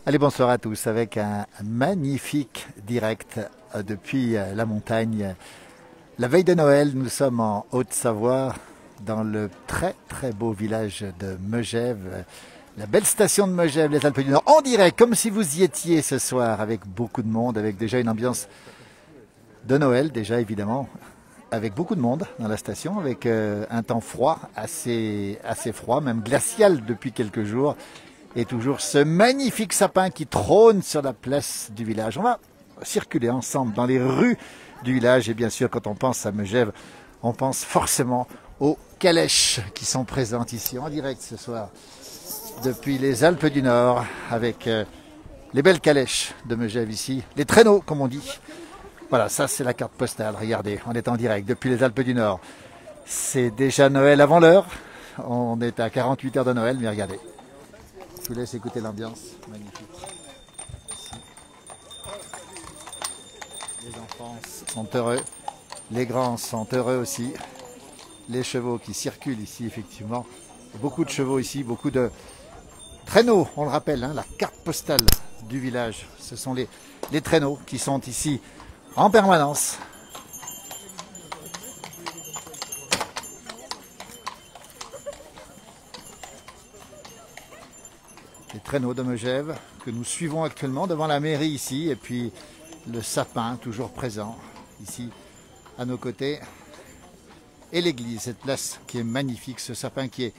Allez, bonsoir à tous avec un magnifique direct depuis la montagne. La veille de Noël, nous sommes en Haute-Savoie, dans le très très beau village de Megève, la belle station de Megève, les Alpes du Nord, en direct, comme si vous y étiez ce soir, avec beaucoup de monde, avec déjà une ambiance de Noël, déjà évidemment, avec beaucoup de monde dans la station, avec un temps froid, assez froid, même glacial depuis quelques jours. Et toujours ce magnifique sapin qui trône sur la place du village. On va circuler ensemble dans les rues du village. Et bien sûr, quand on pense à Megève, on pense forcément aux calèches qui sont présentes ici en direct ce soir. Depuis les Alpes du Nord, avec les belles calèches de Megève ici. Les traîneaux, comme on dit. Voilà, ça c'est la carte postale. Regardez, on est en direct depuis les Alpes du Nord. C'est déjà Noël avant l'heure. On est à 48 heures de Noël, mais regardez. Je vous laisse écouter l'ambiance, magnifique. Ici. Les enfants sont heureux, les grands sont heureux aussi. Les chevaux qui circulent ici, effectivement. Beaucoup de chevaux ici, beaucoup de traîneaux, on le rappelle, hein, la carte postale du village. Ce sont les traîneaux qui sont ici en permanence. Les traîneaux de Megève que nous suivons actuellement devant la mairie ici, et puis le sapin toujours présent ici à nos côtés, et l'église, cette place qui est magnifique, ce sapin qui est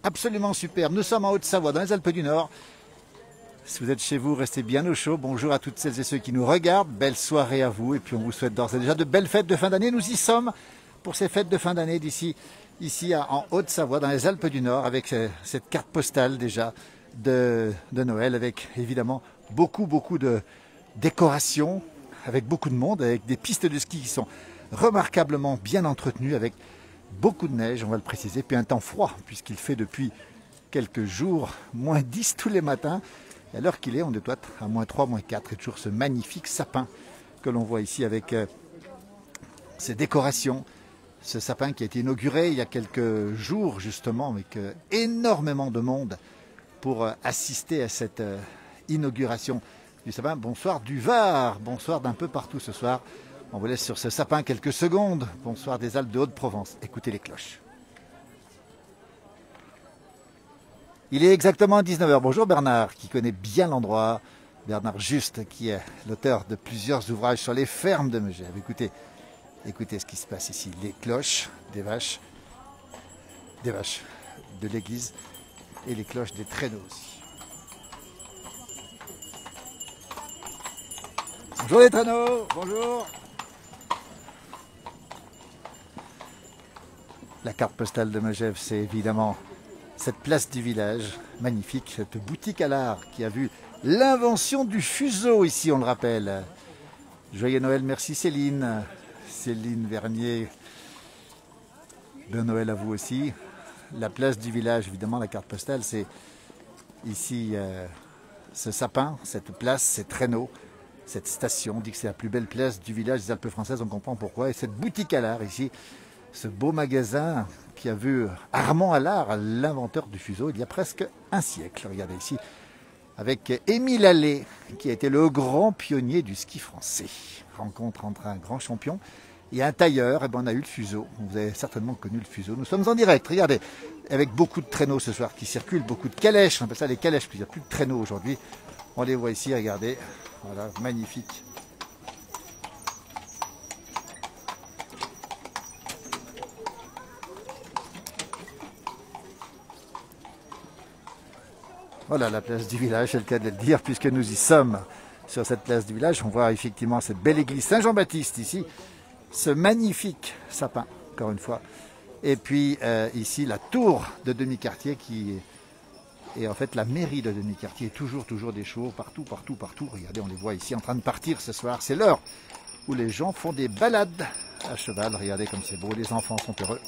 absolument superbe. Nous sommes en Haute-Savoie, dans les Alpes du Nord. Si vous êtes chez vous, restez bien au chaud. Bonjour à toutes celles et ceux qui nous regardent, belle soirée à vous, et puis on vous souhaite d'ores et déjà de belles fêtes de fin d'année. Nous y sommes pour ces fêtes de fin d'année d'ici, ici en Haute-Savoie, dans les Alpes du Nord, avec cette carte postale déjà de Noël, avec évidemment beaucoup de décorations, avec beaucoup de monde, avec des pistes de ski qui sont remarquablement bien entretenues, avec beaucoup de neige, on va le préciser, puis un temps froid, puisqu'il fait depuis quelques jours moins 10 tous les matins. Et à l'heure qu'il est, on doit être à moins 3, moins 4, et toujours ce magnifique sapin que l'on voit ici avec ces décorations. Ce sapin qui a été inauguré il y a quelques jours justement, avec énormément de monde pour assister à cette inauguration du sapin. Bonsoir du Var, bonsoir d'un peu partout ce soir. On vous laisse sur ce sapin quelques secondes. Bonsoir des Alpes de Haute-Provence. Écoutez les cloches. Il est exactement 19 h. Bonjour Bernard, qui connaît bien l'endroit. Bernard Juste, qui est l'auteur de plusieurs ouvrages sur les fermes de Megève. Écoutez ce qui se passe ici. Les cloches des vaches de l'église, et les cloches des traîneaux aussi. Bonjour les traîneaux, bonjour. La carte postale de Megève, c'est évidemment cette place du village, magnifique, cette boutique à l'art qui a vu l'invention du fuseau ici, on le rappelle. Joyeux Noël, merci Céline. Céline Vernier, bon Noël à vous aussi. La place du village, évidemment, la carte postale, c'est ici ce sapin, cette place, ces traîneaux, cette station. On dit que c'est la plus belle place du village des Alpes françaises, on comprend pourquoi. Et cette boutique à l'art ici, ce beau magasin qui a vu Armand Allard, l'inventeur du fuseau, il y a presque un siècle. Regardez ici, avec Émile Allais, qui a été le grand pionnier du ski français. Rencontre entre un grand champion et un tailleur, et ben on a eu le fuseau. Vous avez certainement connu le fuseau. Nous sommes en direct, regardez, avec beaucoup de traîneaux ce soir qui circulent, beaucoup de calèches, on appelle ça les calèches, puis il n'y a plus de traîneaux aujourd'hui. On les voit ici, regardez, voilà, magnifique. Voilà la place du village, c'est le cas de le dire, puisque nous y sommes sur cette place du village. On voit effectivement cette belle église Saint-Jean-Baptiste ici, ce magnifique sapin, encore une fois. Et puis ici, la tour de Demi-Quartier qui est en fait la mairie de Demi-Quartier. Toujours des chevaux partout. Regardez, on les voit ici en train de partir ce soir. C'est l'heure où les gens font des balades à cheval. Regardez comme c'est beau, les enfants sont heureux.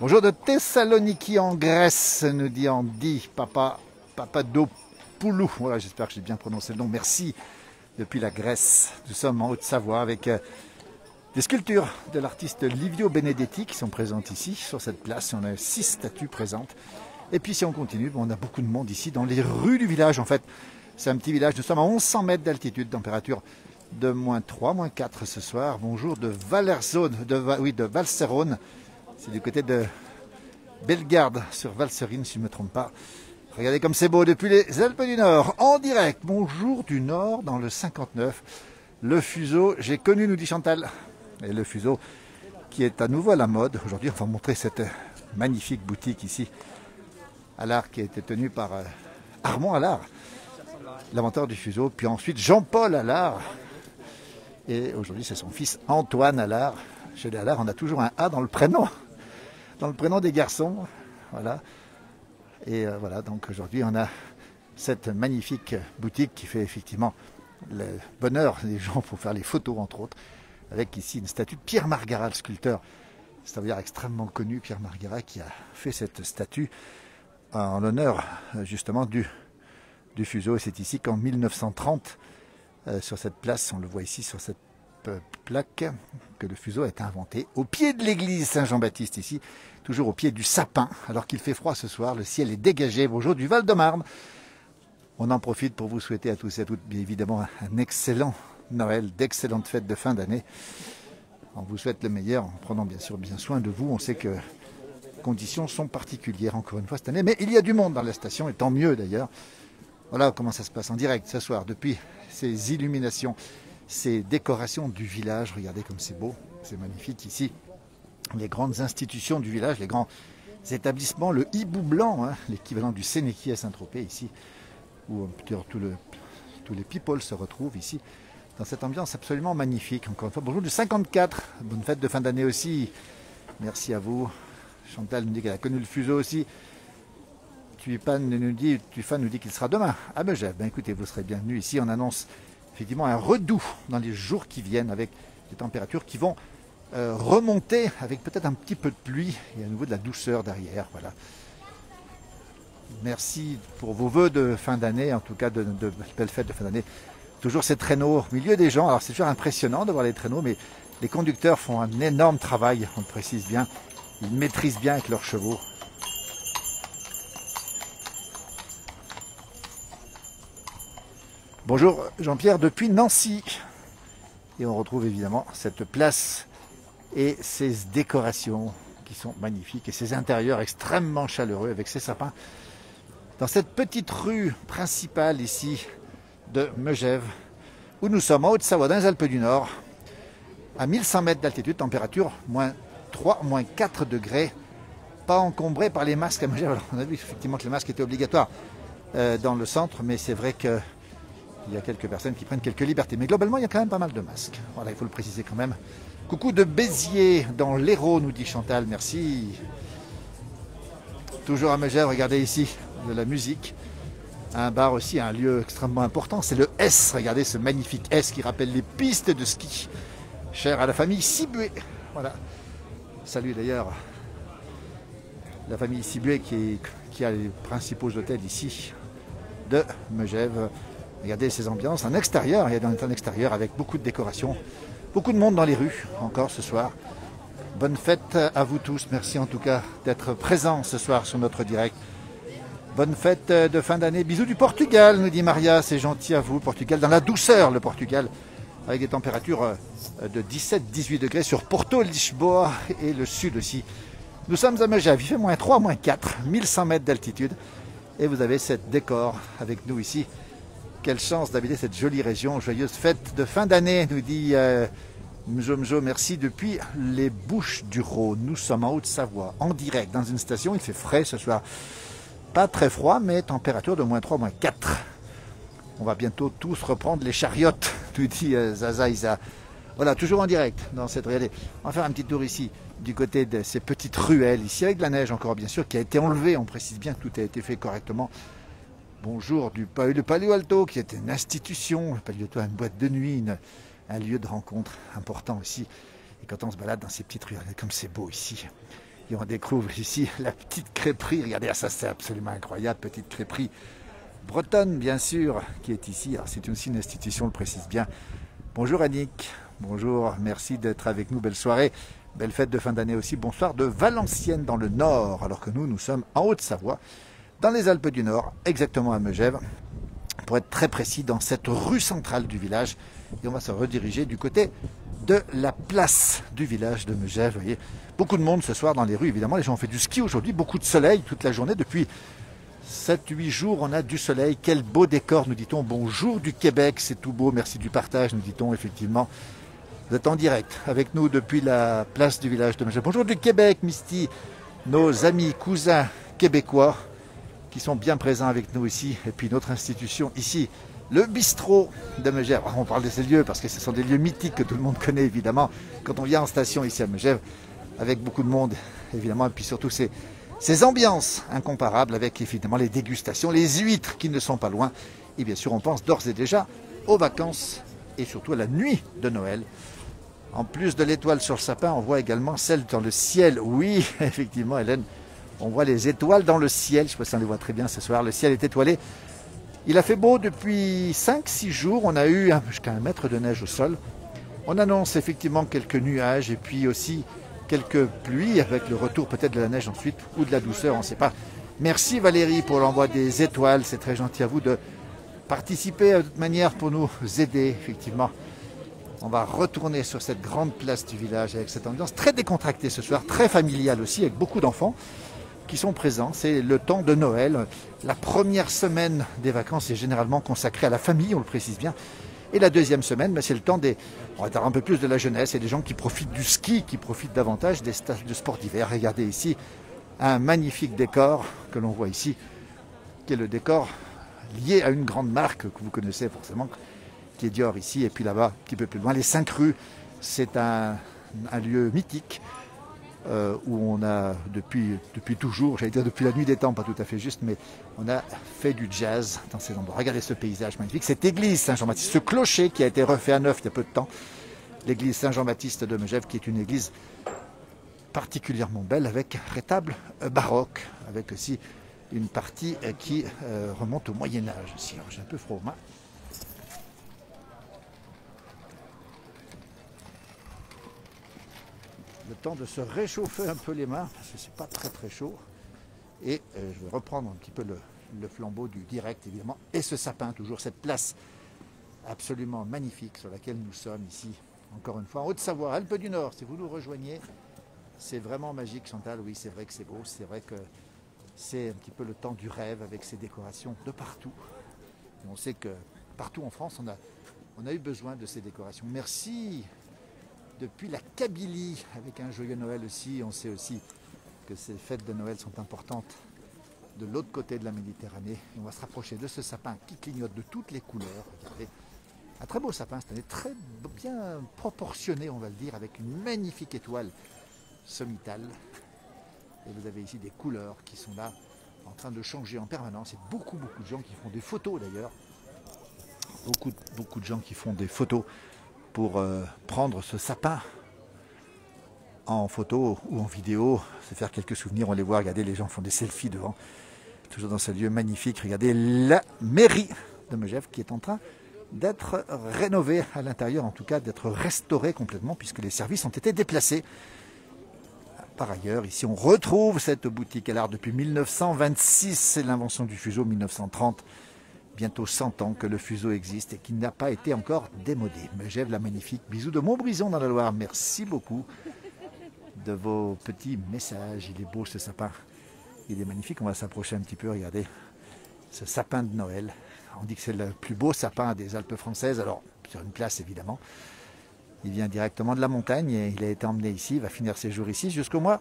Bonjour de Thessaloniki en Grèce, nous dit Andy, Papadopoulou. Voilà, j'espère que j'ai bien prononcé le nom. Merci depuis la Grèce. Nous sommes en Haute-Savoie avec Des sculptures de l'artiste Livio Benedetti qui sont présentes ici, sur cette place. On a 6 statues présentes. Et puis si on continue, on a beaucoup de monde ici dans les rues du village. En fait, c'est un petit village. Nous sommes à 1100 mètres d'altitude, température de -3, -4 ce soir. Bonjour de de Valserone. C'est du côté de Bellegarde sur Valserine, si je ne me trompe pas. Regardez comme c'est beau depuis les Alpes du Nord, en direct. Bonjour du Nord dans le 59. Le fuseau, j'ai connu, nous dit Chantal. Et le fuseau qui est à nouveau à la mode. Aujourd'hui, on va montrer cette magnifique boutique ici, Allard, qui a été tenue par Armand Allard, l'inventeur du fuseau. Puis ensuite, Jean-Paul Allard. Et aujourd'hui, c'est son fils Antoine Allard. Chez les Allard, on a toujours un A dans le prénom. Dans le prénom des garçons. Voilà. Et voilà, donc aujourd'hui, on a cette magnifique boutique qui fait effectivement le bonheur des gens pour faire les photos, entre autres. Avec ici une statue de Pierre Margarat, le sculpteur, c'est-à-dire extrêmement connu, Pierre Margarat, qui a fait cette statue en l'honneur justement du fuseau. C'est ici qu'en 1930, sur cette place, on le voit ici sur cette plaque, que le fuseau a été inventé au pied de l'église Saint-Jean-Baptiste, ici, toujours au pied du sapin, alors qu'il fait froid ce soir, le ciel est dégagé. Bonjour du Val-de-Marne. On en profite pour vous souhaiter à tous et à toutes, bien évidemment, un excellent Noël, d'excellentes fêtes de fin d'année. On vous souhaite le meilleur en prenant bien sûr bien soin de vous. On sait que les conditions sont particulières encore une fois cette année, mais il y a du monde dans la station et tant mieux d'ailleurs. Voilà comment ça se passe en direct ce soir depuis ces illuminations, ces décorations du village. Regardez comme c'est beau, c'est magnifique ici. Les grandes institutions du village, les grands établissements, le hibou blanc, hein, l'équivalent du Sénéki à Saint-Tropez ici, où tous les people se retrouvent ici, dans cette ambiance absolument magnifique. Encore une fois, bonjour du 54, bonne fête de fin d'année aussi. Merci à vous. Chantal nous dit qu'elle a connu le fuseau aussi. Tufan nous dit qu'il sera demain à Megève. Ben écoutez, vous serez bienvenus ici. On annonce effectivement un redout dans les jours qui viennent, avec des températures qui vont remonter, avec peut-être un petit peu de pluie et à nouveau de la douceur derrière. Voilà. Merci pour vos vœux de fin d'année, en tout cas de belles fêtes de fin d'année. Toujours ces traîneaux au milieu des gens. Alors c'est toujours impressionnant de voir les traîneaux, mais les conducteurs font un énorme travail, on le précise bien. Ils maîtrisent bien avec leurs chevaux. Bonjour Jean-Pierre depuis Nancy. Et on retrouve évidemment cette place et ces décorations qui sont magnifiques et ces intérieurs extrêmement chaleureux avec ces sapins. Dans cette petite rue principale ici de Megève, où nous sommes en Haute-Savoie, dans les Alpes du Nord, à 1100 mètres d'altitude, température -3, -4 degrés, pas encombré par les masques à Megève. Alors, on a vu effectivement que les masques étaient obligatoires dans le centre, mais c'est vrai qu'il y a quelques personnes qui prennent quelques libertés. Mais globalement, il y a quand même pas mal de masques. Voilà, il faut le préciser quand même. Coucou de Béziers, dans l'Hérault, nous dit Chantal, merci. Toujours à Megève, regardez ici, de la musique. Un bar aussi, un lieu extrêmement important, c'est le S. Regardez ce magnifique S qui rappelle les pistes de ski, cher à la famille Sibué. Voilà. Salut d'ailleurs la famille Sibué qui a les principaux hôtels ici de Megève. Regardez ces ambiances, un extérieur, il y a un extérieur avec beaucoup de décorations, beaucoup de monde dans les rues encore ce soir. Bonne fête à vous tous, merci en tout cas d'être présents ce soir sur notre direct. Bonne fête de fin d'année. Bisous du Portugal, nous dit Maria. C'est gentil à vous, Portugal. Dans la douceur, le Portugal, avec des températures de 17-18 degrés sur Porto, Lisboa et le sud aussi. Nous sommes à Megève. Il fait -3, -4, 1100 mètres d'altitude. Et vous avez cette décor avec nous ici. Quelle chance d'habiter cette jolie région. Joyeuse fête de fin d'année, nous dit Mjo. Merci depuis les Bouches du Rhône. Nous sommes en Haute-Savoie, en direct, dans une station. Il fait frais ce soir. Pas très froid, mais température de -3, -4. On va bientôt tous reprendre les chariotes, nous dit Zaza Isa. Voilà, toujours en direct dans cette regardez. On va faire un petit tour ici, du côté de ces petites ruelles, ici avec de la neige encore, bien sûr, qui a été enlevée. On précise bien que tout a été fait correctement. Bonjour du Palo Alto, qui est une institution. Le Palo Alto, une boîte de nuit, un lieu de rencontre important aussi. Et quand on se balade dans ces petites ruelles, comme c'est beau ici. Et on découvre ici la petite crêperie. Regardez, ça c'est absolument incroyable, petite crêperie bretonne, bien sûr, qui est ici. Alors c'est aussi une institution, on le précise bien. Bonjour Annick, bonjour, merci d'être avec nous, belle soirée, belle fête de fin d'année aussi, bonsoir de Valenciennes dans le Nord, alors que nous sommes en Haute-Savoie, dans les Alpes du Nord, exactement à Megève, pour être très précis, dans cette rue centrale du village, et on va se rediriger du côté de la place du village de Megève. Vous voyez, beaucoup de monde ce soir dans les rues, évidemment, les gens ont fait du ski aujourd'hui, beaucoup de soleil toute la journée, depuis 7-8 jours, on a du soleil, quel beau décor, nous dit-on. Bonjour du Québec, c'est tout beau, merci du partage, nous dit-on, effectivement. Vous êtes en direct avec nous depuis la place du village de Megève. Bonjour du Québec, Misty, nos amis, cousins québécois qui sont bien présents avec nous ici, et puis notre institution ici, le bistrot de Megève. On parle de ces lieux parce que ce sont des lieux mythiques que tout le monde connaît, évidemment, quand on vient en station ici à Megève, avec beaucoup de monde, évidemment, et puis surtout ces ambiances incomparables avec évidemment les dégustations, les huîtres qui ne sont pas loin. Et bien sûr, on pense d'ores et déjà aux vacances et surtout à la nuit de Noël. En plus de l'étoile sur le sapin, on voit également celle dans le ciel. Oui, effectivement, Hélène, on voit les étoiles dans le ciel. Je ne sais pas si on les voit très bien ce soir. Le ciel est étoilé. Il a fait beau depuis 5-6 jours. On a eu jusqu'à 1 mètre de neige au sol. On annonce effectivement quelques nuages et puis aussi quelques pluies avec le retour peut-être de la neige ensuite ou de la douceur, on ne sait pas. Merci Valérie pour l'envoi des étoiles, c'est très gentil à vous de participer de toute manière pour nous aider, effectivement. On va retourner sur cette grande place du village avec cette ambiance très décontractée ce soir, très familiale aussi, avec beaucoup d'enfants qui sont présents. C'est le temps de Noël. La première semaine des vacances est généralement consacrée à la famille, on le précise bien. Et la deuxième semaine, c'est le temps on va dire un peu plus de la jeunesse et des gens qui profitent du ski, qui profitent davantage des stages de sport d'hiver. Regardez ici un magnifique décor que l'on voit ici, qui est le décor lié à une grande marque que vous connaissez forcément, qui est Dior ici. Et puis là-bas, un petit peu plus loin, les 5 rues, c'est un lieu mythique où on a depuis toujours, j'allais dire depuis la nuit des temps, pas tout à fait juste, mais on a fait du jazz dans ces endroits. Regardez ce paysage magnifique, cette église Saint-Jean-Baptiste, ce clocher qui a été refait à neuf il y a peu de temps, l'église Saint-Jean-Baptiste de Megève, qui est une église particulièrement belle avec un rétable baroque, avec aussi une partie qui remonte au Moyen-Âge aussi. Alors j'ai un peu froid aux mains. Le temps de se réchauffer un peu les mains, parce que c'est pas très chaud. Et je vais reprendre un petit peu le flambeau du direct, évidemment. Et ce sapin, toujours cette place absolument magnifique sur laquelle nous sommes ici, encore une fois, en Haute-Savoie, Alpes du Nord. Si vous nous rejoignez, c'est vraiment magique, Chantal. Oui, c'est vrai que c'est beau. C'est vrai que c'est un petit peu le temps du rêve avec ces décorations de partout. Et on sait que partout en France, on a eu besoin de ces décorations. Merci. Depuis la Kabylie, avec un joyeux Noël aussi. On sait aussi que ces fêtes de Noël sont importantes de l'autre côté de la Méditerranée. Et on va se rapprocher de ce sapin qui clignote de toutes les couleurs. Regardez, un très beau sapin cette année, très bien proportionné, on va le dire, avec une magnifique étoile sommitale. Et vous avez ici des couleurs qui sont là, en train de changer en permanence. Et beaucoup de gens qui font des photos d'ailleurs. Beaucoup de gens qui font des photos pour prendre ce sapin en photo ou en vidéo, se faire quelques souvenirs, on les voit, regardez, les gens font des selfies devant, toujours dans ce lieu magnifique. Regardez la mairie de Megève qui est en train d'être rénovée à l'intérieur, en tout cas d'être restaurée complètement, puisque les services ont été déplacés. Par ailleurs, ici on retrouve cette boutique à l'art depuis 1926, c'est l'invention du fuseau, 1930. Bientôt 100 ans que le fuseau existe et qu'il n'a pas été encore démodé. Megève la magnifique. Bisous de Montbrison dans la Loire. Merci beaucoup de vos petits messages. Il est beau ce sapin. Il est magnifique. On va s'approcher un petit peu. Regardez ce sapin de Noël. On dit que c'est le plus beau sapin des Alpes françaises. Alors, sur une place évidemment. Il vient directement de la montagne et il a été emmené ici. Il va finir ses jours ici jusqu'au mois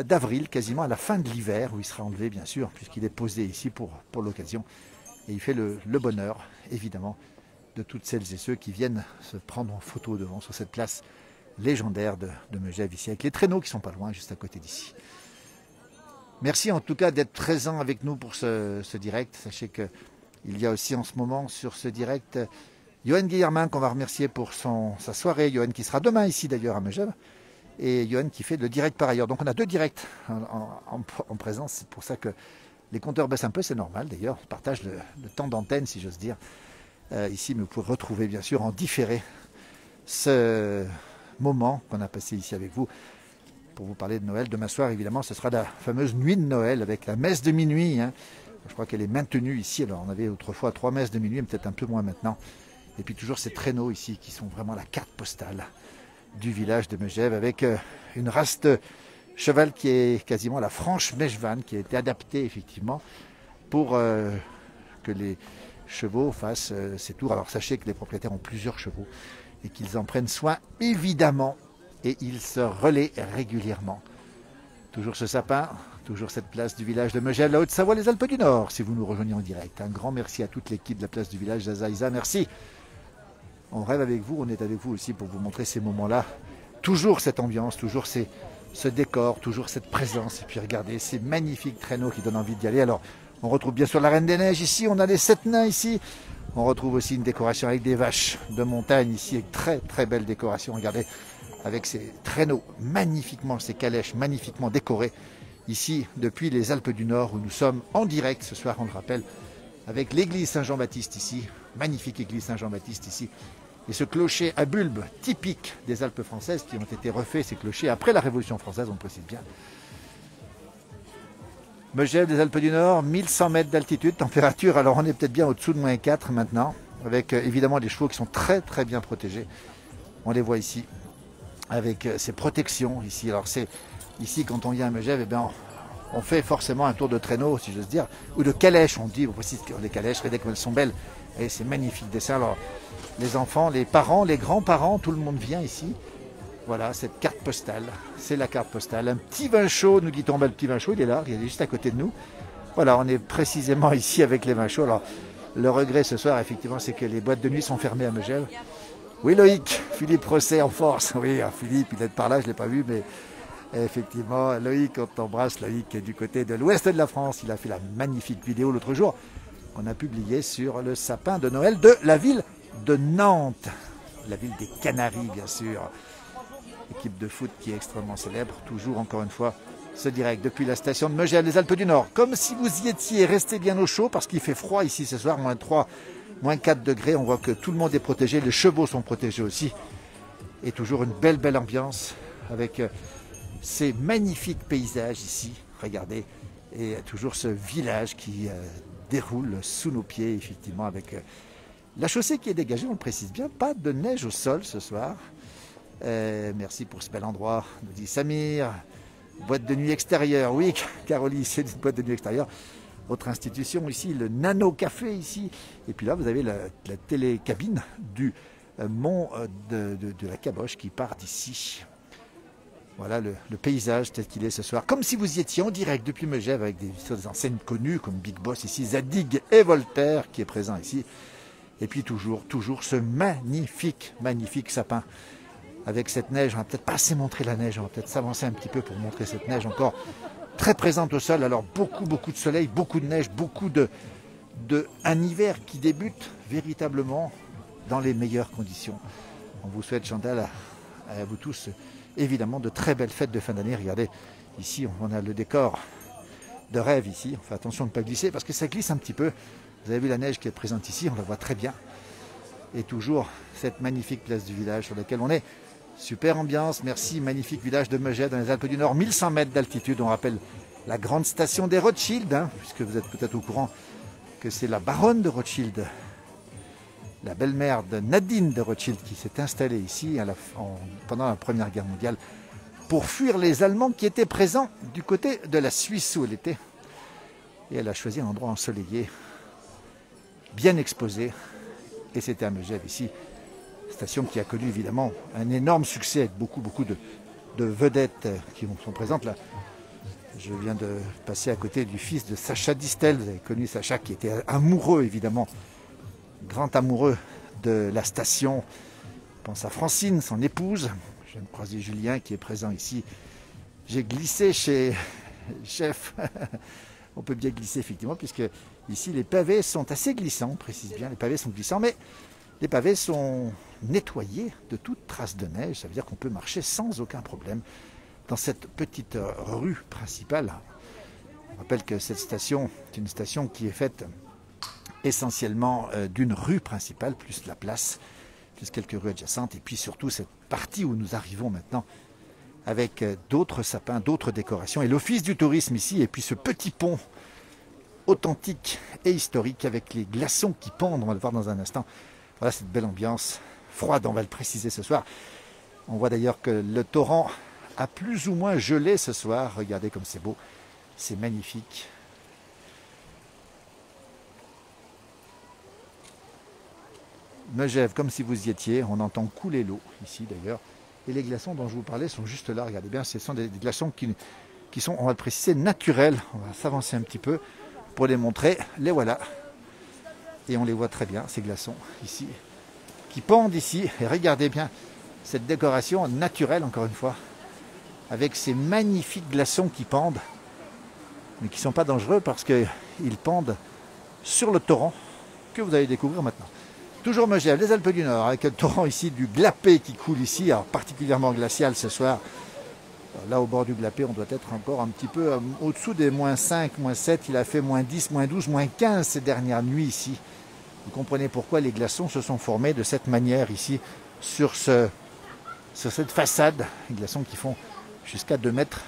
d'avril, quasiment à la fin de l'hiver, où il sera enlevé bien sûr, puisqu'il est posé ici pour l'occasion. Et il fait le bonheur, évidemment, de toutes celles et ceux qui viennent se prendre en photo devant sur cette place légendaire de Megève ici, avec les traîneaux qui sont pas loin, juste à côté d'ici. Merci en tout cas d'être présent avec nous pour ce direct. Sachez qu'il y a aussi en ce moment sur ce direct Johan Guillermin qu'on va remercier pour sa soirée. Johan qui sera demain ici d'ailleurs à Megève. Et Johan qui fait le direct par ailleurs. Donc on a 2 directs en présence, c'est pour ça que les compteurs baissent un peu, c'est normal d'ailleurs, on partage le temps d'antenne si j'ose dire ici, mais vous pouvez retrouver bien sûr en différé ce moment qu'on a passé ici avec vous pour vous parler de Noël. Demain soir, évidemment, ce sera la fameuse nuit de Noël avec la messe de minuit. Hein. Je crois qu'elle est maintenue ici. Alors, on avait autrefois 3 messes de minuit, peut-être un peu moins maintenant. Et puis toujours ces traîneaux ici qui sont vraiment la carte postale du village de Megève avec une race de cheval qui est quasiment la franche Mejvan, qui a été adaptée effectivement pour que les chevaux fassent ces tours. Alors sachez que les propriétaires ont plusieurs chevaux et qu'ils en prennent soin évidemment et ils se relaient régulièrement. Toujours ce sapin, toujours cette place du village de Megève, la Haute-Savoie, les Alpes du Nord, si vous nous rejoignez en direct. Un grand merci à toute l'équipe de la place du village, Zaza, Isa, merci. On rêve avec vous, on est avec vous aussi pour vous montrer ces moments-là. Toujours cette ambiance, toujours ce décor, toujours cette présence. Et puis regardez ces magnifiques traîneaux qui donnent envie d'y aller. Alors, on retrouve bien sûr la Reine des Neiges ici, on a les 7 nains ici. On retrouve aussi une décoration avec des vaches de montagne ici, avec très très belle décoration. Regardez, avec ces traîneaux magnifiquement, ces calèches magnifiquement décorées. Ici, depuis les Alpes du Nord, où nous sommes en direct ce soir, on le rappelle, avec l'église Saint-Jean-Baptiste ici, magnifique église Saint-Jean-Baptiste ici, et ce clocher à bulbe typique des Alpes françaises qui ont été refaits, ces clochers, après la Révolution française, on le précise bien. Megève des Alpes du Nord, 1100 mètres d'altitude, température, alors on est peut-être bien au-dessous de -4 maintenant, avec évidemment des chevaux qui sont très très bien protégés. On les voit ici, avec ces protections ici. Alors c'est ici, quand on vient à Megève, eh bien, on fait forcément un tour de traîneau, si j'ose dire, ou de calèche, on dit, on précise que les calèches, regardez comme elles sont belles, et c'est magnifique dessin. Alors, les enfants, les parents, les grands-parents, tout le monde vient ici. Voilà, cette carte postale, c'est la carte postale. Un petit vin chaud, nous dit Tomba, le petit vin chaud, il est là, il est juste à côté de nous. Voilà, on est précisément ici avec les vins chauds. Alors, le regret ce soir, effectivement, c'est que les boîtes de nuit sont fermées à Megève. Oui, Loïc, Philippe Rosset en force. Oui, Philippe, il est par là, je ne l'ai pas vu, mais effectivement, Loïc, on t'embrasse. Loïc est du côté de l'ouest de la France. Il a fait la magnifique vidéo l'autre jour qu'on a publiée sur le sapin de Noël de la ville de Nantes. La ville des Canaries, bien sûr. Équipe de foot qui est extrêmement célèbre. Toujours, encore une fois, ce direct depuis la station de Megève, les Alpes du Nord. Comme si vous y étiez, restez bien au chaud parce qu'il fait froid ici ce soir, -3, -4 degrés. On voit que tout le monde est protégé. Les chevaux sont protégés aussi. Et toujours une belle ambiance avec ces magnifiques paysages ici, regardez, et toujours ce village qui déroule sous nos pieds, effectivement, avec la chaussée qui est dégagée, on le précise bien, pas de neige au sol ce soir. Merci pour ce bel endroit, nous dit Samir. Boîte de nuit extérieure, oui, Caroline, c'est une boîte de nuit extérieure. Autre institution ici, le Nano Café ici, et puis là vous avez la télécabine du mont de la Caboche qui part d'ici. Voilà le paysage tel qu'il est ce soir. Comme si vous y étiez en direct depuis Megève avec des enseignes connues comme Big Boss ici, Zadig et Voltaire qui est présent ici. Et puis toujours ce magnifique sapin avec cette neige. On va peut-être pas assez montrer la neige, on va peut-être s'avancer un petit peu pour montrer cette neige encore très présente au sol. Alors beaucoup de soleil, beaucoup de neige, un hiver qui débute véritablement dans les meilleures conditions. On vous souhaite, Chantal, à vous tous, évidemment, de très belles fêtes de fin d'année. Regardez, ici, on a le décor de rêve ici. On fait attention de ne pas glisser parce que ça glisse un petit peu. Vous avez vu la neige qui est présente ici, on la voit très bien. Et toujours cette magnifique place du village sur laquelle on est. Super ambiance, merci, magnifique village de Megève dans les Alpes du Nord, 1100 mètres d'altitude. On rappelle la grande station des Rothschild, hein, puisque vous êtes peut-être au courant que c'est la baronne de Rothschild, la belle-mère de Nadine de Rothschild, qui s'est installée ici pendant la Première Guerre mondiale pour fuir les Allemands qui étaient présents du côté de la Suisse où elle était. Et elle a choisi un endroit ensoleillé, bien exposé, et c'était à Megève ici, station qui a connu évidemment un énorme succès avec beaucoup de vedettes qui sont présentes là. Je viens de passer à côté du fils de Sacha Distel. Vous avez connu Sacha qui était amoureux évidemment, grand amoureux de la station. Je pense à Francine, son épouse. Je viens de croiser Julien qui est présent ici. J'ai glissé chez Chef. On peut bien glisser effectivement puisque ici les pavés sont assez glissants, on précise bien, les pavés sont glissants, mais les pavés sont nettoyés de toute trace de neige. Ça veut dire qu'on peut marcher sans aucun problème dans cette petite rue principale. On rappelle que cette station est une station qui est faite essentiellement d'une rue principale, plus la place plus quelques rues adjacentes, et puis surtout cette partie où nous arrivons maintenant, avec d'autres sapins, d'autres décorations, et l'office du tourisme ici, et puis ce petit pont authentique et historique avec les glaçons qui pendent, on va le voir dans un instant. Voilà cette belle ambiance, froide, on va le préciser ce soir. On voit d'ailleurs que le torrent a plus ou moins gelé ce soir. Regardez comme c'est beau, c'est magnifique. Megève, comme si vous y étiez, on entend couler l'eau ici d'ailleurs. Et les glaçons dont je vous parlais sont juste là, regardez bien, ce sont des glaçons qui sont, on va le préciser, naturels. On va s'avancer un petit peu pour les montrer. Les voilà. Et on les voit très bien, ces glaçons ici, qui pendent ici. Et regardez bien cette décoration naturelle, encore une fois, avec ces magnifiques glaçons qui pendent, mais qui ne sont pas dangereux parce qu'ils pendent sur le torrent que vous allez découvrir maintenant. Toujours Megève, les Alpes du Nord, avec un torrent ici du Glapé qui coule ici, alors particulièrement glacial ce soir. Là, au bord du Glapé, on doit être encore un petit peu au-dessous des moins 5, moins 7. Il a fait moins 10, moins 12, moins 15 ces dernières nuits ici. Vous comprenez pourquoi les glaçons se sont formés de cette manière ici, sur cette façade. Les glaçons qui font jusqu'à 2 mètres,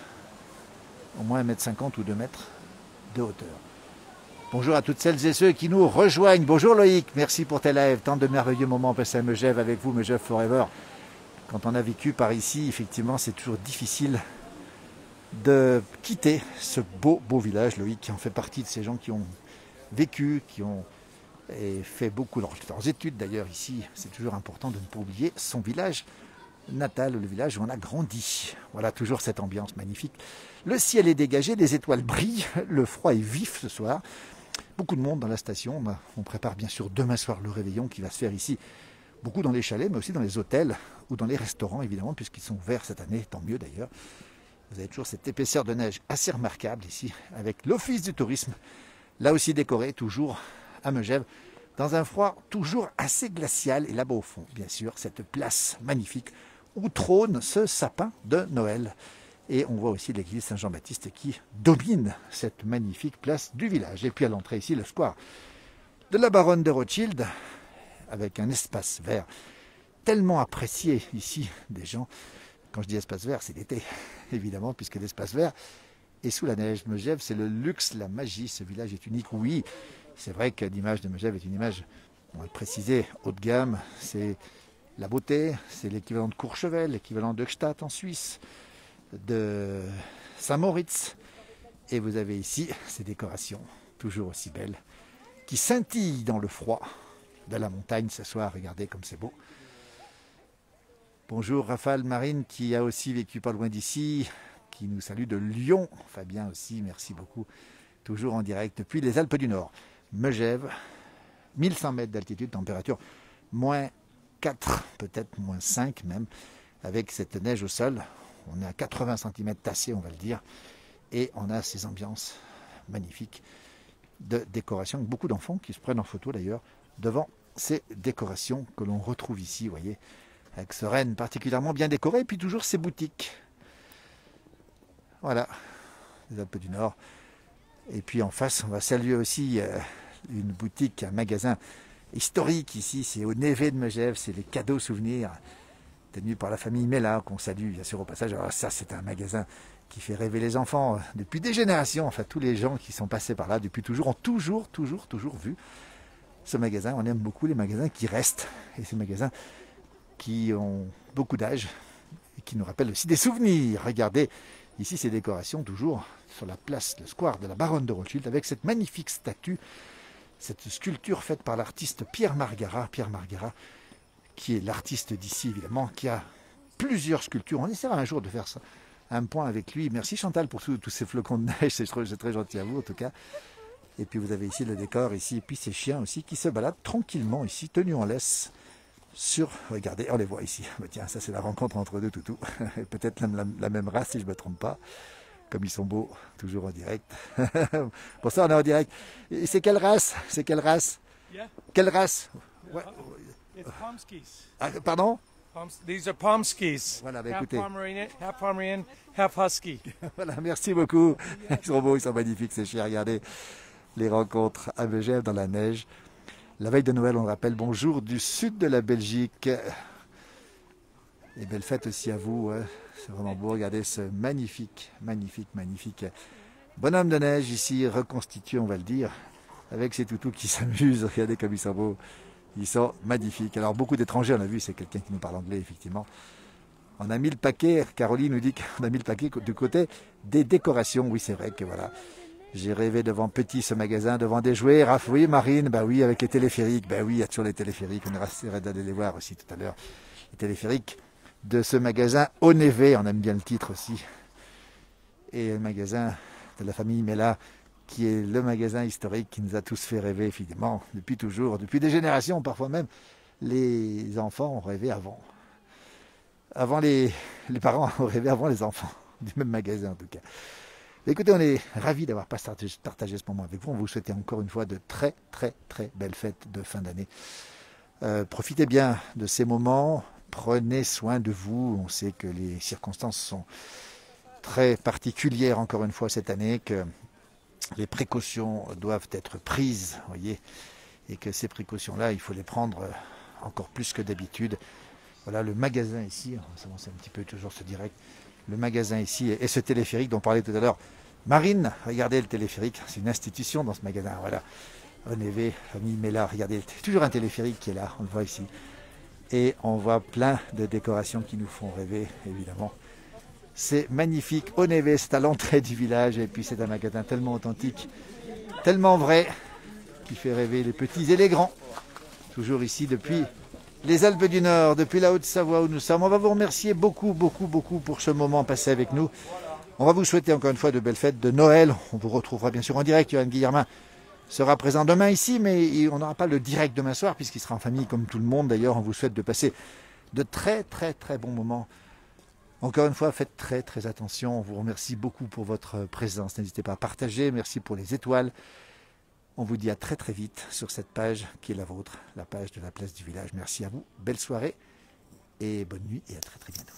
au moins 1,50 m ou 2 mètres de hauteur. Bonjour à toutes celles et ceux qui nous rejoignent. Bonjour Loïc, merci pour tes lives. Tant de merveilleux moments passés à Megève avec vous, Megève Forever. Quand on a vécu par ici, effectivement, c'est toujours difficile de quitter ce beau village. Loïc qui en fait partie de ces gens qui ont vécu, qui ont fait beaucoup de leurs études d'ailleurs ici. C'est toujours important de ne pas oublier son village natal, le village où on a grandi. Voilà, toujours cette ambiance magnifique. Le ciel est dégagé, les étoiles brillent, le froid est vif ce soir. Beaucoup de monde dans la station. On prépare bien sûr demain soir le réveillon qui va se faire ici. Beaucoup dans les chalets, mais aussi dans les hôtels ou dans les restaurants, évidemment, puisqu'ils sont ouverts cette année, tant mieux d'ailleurs. Vous avez toujours cette épaisseur de neige assez remarquable ici, avec l'office du tourisme, là aussi décoré, toujours à Megève, dans un froid toujours assez glacial. Et là-bas au fond, bien sûr, cette place magnifique où trône ce sapin de Noël. Et on voit aussi l'église Saint-Jean-Baptiste qui domine cette magnifique place du village. Et puis à l'entrée ici, le square de la Baronne de Rothschild, avec un espace vert tellement apprécié ici des gens. Quand je dis espace vert, c'est l'été, évidemment, puisque l'espace vert est sous la neige. Megève, c'est le luxe, la magie. Ce village est unique. Oui, c'est vrai que l'image de Megève est une image, on va le préciser, haut de gamme. C'est la beauté, c'est l'équivalent de Courchevel, l'équivalent de Gstaad en Suisse, de Saint-Moritz. Et vous avez ici ces décorations, toujours aussi belles, qui scintillent dans le froid de la montagne ce soir. Regardez comme c'est beau. Bonjour Raphaël Marine qui a aussi vécu pas loin d'ici, qui nous salue de Lyon. Fabien aussi, merci beaucoup. Toujours en direct depuis les Alpes du Nord. Megève, 1100 mètres d'altitude, température moins 4, peut-être moins 5 même, avec cette neige au sol. On est à 80 cm tassé, on va le dire. Et on a ces ambiances magnifiques de décoration, avec beaucoup d'enfants qui se prennent en photo d'ailleurs, devant ces décorations que l'on retrouve ici, vous voyez, avec ce renne particulièrement bien décoré, et puis toujours ces boutiques. Voilà, les Alpes du Nord. Et puis en face, on va saluer aussi une boutique, un magasin historique ici, c'est au Névé de Megève, c'est les cadeaux souvenirs tenus par la famille Mella, qu'on salue bien sûr au passage. Alors ça, c'est un magasin qui fait rêver les enfants depuis des générations. Enfin, tous les gens qui sont passés par là depuis toujours ont toujours vu ce magasin. On aime beaucoup les magasins qui restent, et ces magasins qui ont beaucoup d'âge et qui nous rappellent aussi des souvenirs. Regardez ici ces décorations toujours sur la place, le square de la Baronne de Rothschild, avec cette magnifique statue, cette sculpture faite par l'artiste Pierre Margara, qui est l'artiste d'ici évidemment, qui a plusieurs sculptures. On essaiera un jour de faire ça, un point avec lui. Merci Chantal pour tous ces flocons de neige, c'est très gentil à vous en tout cas. Et puis vous avez ici le décor ici, et puis ces chiens aussi qui se baladent tranquillement ici, tenus en laisse. Regardez, on les voit ici. Tiens, ça c'est la rencontre entre deux toutous. Peut-être la même race si je ne me trompe pas. Comme ils sont beaux, toujours en direct. Pour ça, on est en direct. Et c'est quelle race? Yeah. Quelle race? Ouais. It's Pomskis. Ah, pardon? These are Pomskis. Voilà, bah, half écoutez. Half Pomeranian, half Husky. Voilà, merci beaucoup. Ils sont beaux, ils sont magnifiques, ces chiens. Regardez les rencontres à Megève dans la neige. La veille de Noël, on le rappelle, bonjour du sud de la Belgique. Et belle fête aussi à vous. Hein. C'est vraiment beau. Regardez ce magnifique bonhomme de neige ici, reconstitué, on va le dire, avec ses toutous qui s'amusent. Regardez comme ils sont beaux. Ils sont magnifiques. Alors, beaucoup d'étrangers, on a vu, c'est quelqu'un qui nous parle anglais, effectivement. On a mis le paquet, Caroline nous dit qu'on a mis le paquet du côté des décorations. Oui, c'est vrai que voilà. J'ai rêvé devant Petit, ce magasin, devant des jouets. Raph, oui, Marine, bah oui, avec les téléphériques. Bah oui, il y a toujours les téléphériques. On essaierait d'aller les voir aussi tout à l'heure. Les téléphériques de ce magasin Onévé, on aime bien le titre aussi. Et le magasin de la famille Mella, qui est le magasin historique qui nous a tous fait rêver, évidemment, depuis toujours, depuis des générations, parfois même. Les enfants ont rêvé avant. Les parents ont rêvé avant les enfants, du même magasin en tout cas. Écoutez, on est ravis d'avoir partagé ce moment avec vous. On vous souhaite encore une fois de très belles fêtes de fin d'année. Profitez bien de ces moments, prenez soin de vous. On sait que les circonstances sont très particulières encore une fois cette année, que les précautions doivent être prises, voyez, et que ces précautions-là, il faut les prendre encore plus que d'habitude. Voilà le magasin ici, on va s'avancer un petit peu toujours ce direct. Le magasin ici et ce téléphérique dont on parlait tout à l'heure. Marine, regardez le téléphérique, c'est une institution dans ce magasin. Voilà, Onévé, famille Mella, regardez, toujours un téléphérique qui est là, on le voit ici. Et on voit plein de décorations qui nous font rêver, évidemment. C'est magnifique, Onévé, c'est à l'entrée du village et puis c'est un magasin tellement authentique, tellement vrai, qui fait rêver les petits et les grands. Toujours ici depuis les Alpes du Nord, depuis la Haute-Savoie où nous sommes. On va vous remercier beaucoup pour ce moment passé avec nous. On va vous souhaiter encore une fois de belles fêtes de Noël. On vous retrouvera bien sûr en direct. Johan Guillermin sera présent demain ici, mais on n'aura pas le direct demain soir puisqu'il sera en famille comme tout le monde. D'ailleurs, on vous souhaite de passer de très bons moments. Encore une fois, faites très attention. On vous remercie beaucoup pour votre présence. N'hésitez pas à partager. Merci pour les étoiles. On vous dit à très vite sur cette page qui est la vôtre, la page de la place du village. Merci à vous, belle soirée et bonne nuit et à très bientôt.